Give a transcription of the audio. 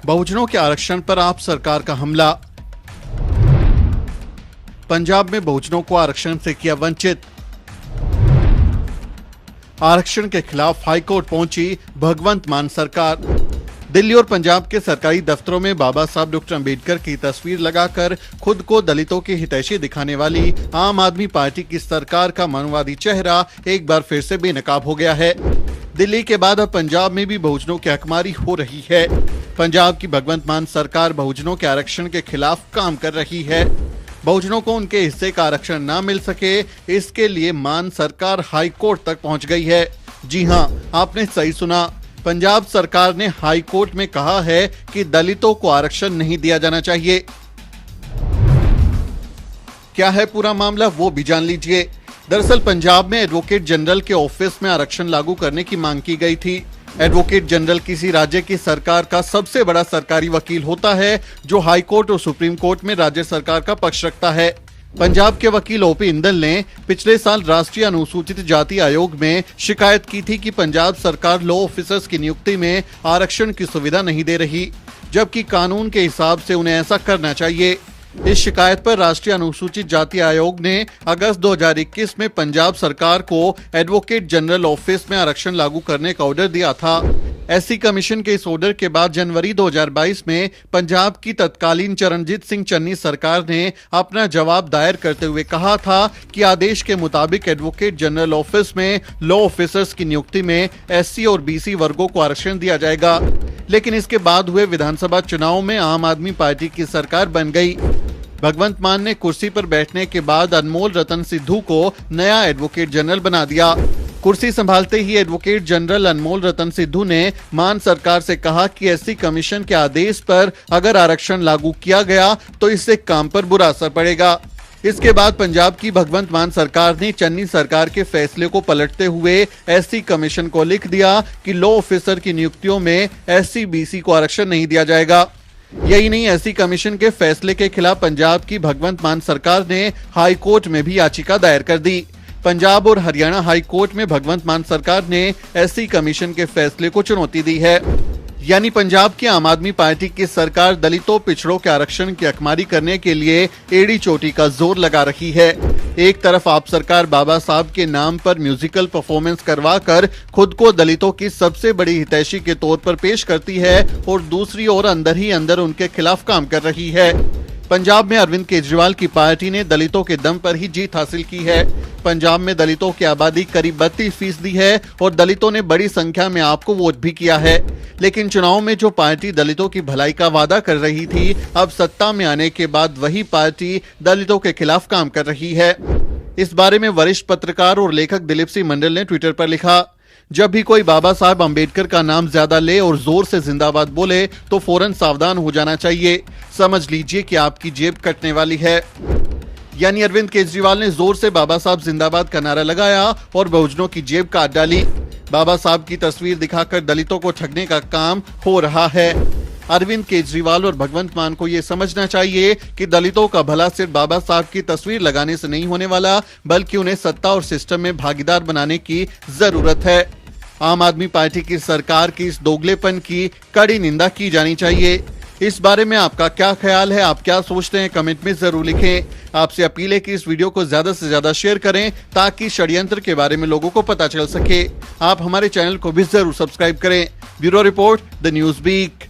बहुजनों के आरक्षण पर आप सरकार का हमला। पंजाब में बहुजनों को आरक्षण से किया वंचित। आरक्षण के खिलाफ हाईकोर्ट पहुंची भगवंत मान सरकार। दिल्ली और पंजाब के सरकारी दफ्तरों में बाबा साहब डॉक्टर अंबेडकर की तस्वीर लगाकर खुद को दलितों के हितैषी दिखाने वाली आम आदमी पार्टी की सरकार का मनवादी चेहरा एक बार फिर से बेनकाब हो गया है। दिल्ली के बाद अब पंजाब में भी बहुजनों की हकमारी हो रही है। पंजाब की भगवंत मान सरकार बहुजनों के आरक्षण के खिलाफ काम कर रही है। बहुजनों को उनके हिस्से का आरक्षण ना मिल सके, इसके लिए मान सरकार हाई कोर्ट तक पहुंच गई है। जी हां, आपने सही सुना। पंजाब सरकार ने हाई कोर्ट में कहा है कि दलितों को आरक्षण नहीं दिया जाना चाहिए। क्या है पूरा मामला, वो भी जान लीजिए। दरअसल पंजाब में एडवोकेट जनरल के ऑफिस में आरक्षण लागू करने की मांग की गई थी। एडवोकेट जनरल किसी राज्य की सरकार का सबसे बड़ा सरकारी वकील होता है, जो हाई कोर्ट और सुप्रीम कोर्ट में राज्य सरकार का पक्ष रखता है। पंजाब के वकील ओपी इंदल ने पिछले साल राष्ट्रीय अनुसूचित जाति आयोग में शिकायत की थी कि पंजाब सरकार लॉ ऑफिसर्स की नियुक्ति में आरक्षण की सुविधा नहीं दे रही, जबकि कानून के हिसाब से उन्हें ऐसा करना चाहिए। इस शिकायत पर राष्ट्रीय अनुसूचित जाति आयोग ने अगस्त 2021 में पंजाब सरकार को एडवोकेट जनरल ऑफिस में आरक्षण लागू करने का ऑर्डर दिया था। एससी कमीशन के इस ऑर्डर के बाद जनवरी 2022 में पंजाब की तत्कालीन चरणजीत सिंह चन्नी सरकार ने अपना जवाब दायर करते हुए कहा था कि आदेश के मुताबिक एडवोकेट जनरल ऑफिस में लॉ ऑफिसर्स की नियुक्ति में एससी और बीसी वर्गों को आरक्षण दिया जाएगा। लेकिन इसके बाद हुए विधानसभा चुनाव में आम आदमी पार्टी की सरकार बन गई। भगवंत मान ने कुर्सी पर बैठने के बाद अनमोल रतन सिद्धू को नया एडवोकेट जनरल बना दिया। कुर्सी संभालते ही एडवोकेट जनरल अनमोल रतन सिद्धू ने मान सरकार से कहा कि एससी कमीशन के आदेश पर अगर आरक्षण लागू किया गया तो इससे काम पर बुरा असर पड़ेगा। इसके बाद पंजाब की भगवंत मान सरकार ने चन्नी सरकार के फैसले को पलटते हुए एससी कमीशन को लिख दिया कि लॉ ऑफिसर की नियुक्तियों में एससी बीसी को आरक्षण नहीं दिया जाएगा। यही नहीं, एससी कमीशन के फैसले के खिलाफ पंजाब की भगवंत मान सरकार ने हाई कोर्ट में भी याचिका दायर कर दी। पंजाब और हरियाणा हाई कोर्ट में भगवंत मान सरकार ने एससी कमीशन के फैसले को चुनौती दी है। यानी पंजाब की आम आदमी पार्टी की सरकार दलितों पिछड़ों के आरक्षण की हकमारी करने के लिए एड़ी चोटी का जोर लगा रही है। एक तरफ आप सरकार बाबा साहब के नाम पर म्यूजिकल परफॉर्मेंस करवाकर खुद को दलितों की सबसे बड़ी हितैषी के तौर पर पेश करती है और दूसरी ओर अंदर ही अंदर उनके खिलाफ काम कर रही है। पंजाब में अरविंद केजरीवाल की पार्टी ने दलितों के दम पर ही जीत हासिल की है। पंजाब में दलितों की आबादी करीब 32% है और दलितों ने बड़ी संख्या में आपको वोट भी किया है। लेकिन चुनाव में जो पार्टी दलितों की भलाई का वादा कर रही थी, अब सत्ता में आने के बाद वही पार्टी दलितों के खिलाफ काम कर रही है। इस बारे में वरिष्ठ पत्रकार और लेखक दिलीप सिंह मंडल ने ट्विटर पर लिखा, जब भी कोई बाबा साहब अंबेडकर का नाम ज्यादा ले और जोर से जिंदाबाद बोले तो फौरन सावधान हो जाना चाहिए। समझ लीजिए कि आपकी जेब कटने वाली है। यानी अरविंद केजरीवाल ने जोर से बाबा साहब जिंदाबाद का नारा लगाया और बहुजनों की जेब काट डाली। बाबा साहब की तस्वीर दिखाकर दलितों को ठगने का काम हो रहा है। अरविंद केजरीवाल और भगवंत मान को ये समझना चाहिए कि दलितों का भला सिर्फ बाबा साहब की तस्वीर लगाने से नहीं होने वाला, बल्कि उन्हें सत्ता और सिस्टम में भागीदार बनाने की जरूरत है। आम आदमी पार्टी की सरकार की इस दोगलेपन की कड़ी निंदा की जानी चाहिए। इस बारे में आपका क्या ख्याल है, आप क्या सोचते हैं, कमेंट में जरूर लिखें। आपसे अपील है कि इस वीडियो को ज्यादा से ज्यादा शेयर करें ताकि षड्यंत्र के बारे में लोगों को पता चल सके। आप हमारे चैनल को भी जरूर सब्सक्राइब करें। Bureau report, the news week.